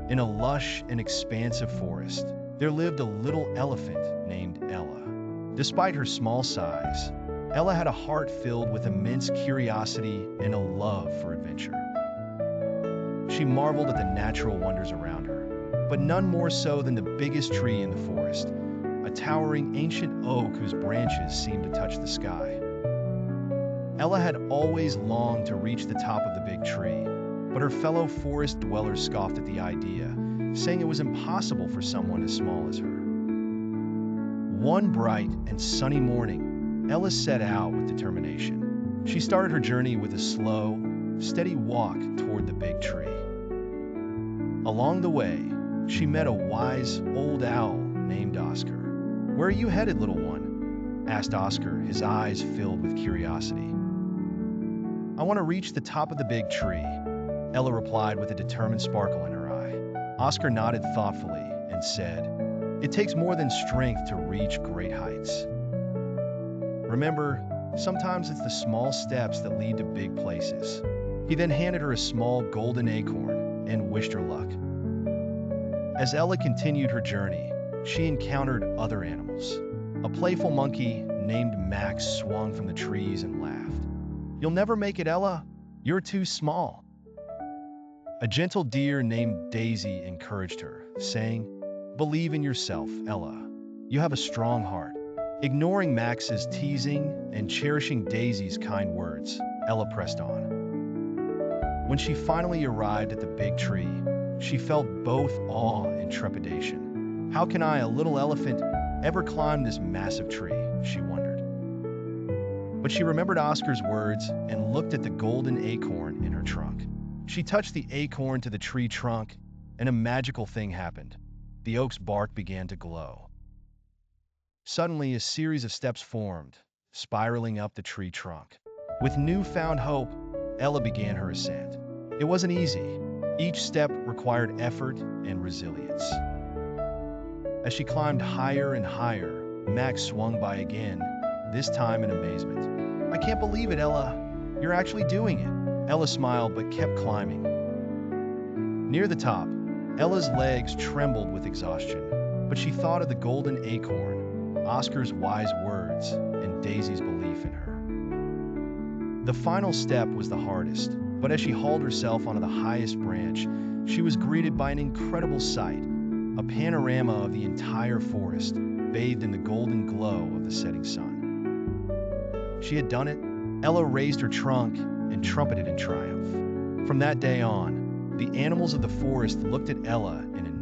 In a lush and expansive forest, there lived a little elephant named Ella. Despite her small size, Ella had a heart filled with immense curiosity and a love for adventure. She marveled at the natural wonders around her, but none more so than the biggest tree in the forest, a towering ancient oak whose branches seemed to touch the sky. Ella had always longed to reach the top of the big tree, but her fellow forest dwellers scoffed at the idea, saying it was impossible for someone as small as her. One bright and sunny morning, Ella set out with determination. She started her journey with a slow, steady walk toward the big tree. Along the way, she met a wise old owl named Oscar. "Where are you headed, little one?" asked Oscar, his eyes filled with curiosity. "I want to reach the top of the big tree," Ella replied with a determined sparkle in her eye. Oscar nodded thoughtfully and said, "It takes more than strength to reach great heights. Remember, sometimes it's the small steps that lead to big places." He then handed her a small golden acorn and wished her luck. As Ella continued her journey, she encountered other animals. A playful monkey named Max swung from the trees and laughed. "You'll never make it, Ella. You're too small." A gentle deer named Daisy encouraged her, saying, "Believe in yourself, Ella. You have a strong heart." Ignoring Max's teasing and cherishing Daisy's kind words, Ella pressed on. When she finally arrived at the big tree, she felt both awe and trepidation. "How can I, a little elephant, ever climb this massive tree?" she wondered. But she remembered Oscar's words and looked at the golden acorn in her trunk. She touched the acorn to the tree trunk, and a magical thing happened. The oak's bark began to glow. Suddenly, a series of steps formed, spiraling up the tree trunk. With newfound hope, Ella began her ascent. It wasn't easy. Each step required effort and resilience. As she climbed higher and higher, Max swung by again, this time in amazement. "I can't believe it, Ella. You're actually doing it." Ella smiled but kept climbing. Near the top, Ella's legs trembled with exhaustion, but she thought of the golden acorn, Oscar's wise words, and Daisy's belief in her. The final step was the hardest, but as she hauled herself onto the highest branch, she was greeted by an incredible sight, a panorama of the entire forest, bathed in the golden glow of the setting sun. She had done it. Ella raised her trunk and trumpeted in triumph. From that day on, the animals of the forest looked at Ella in an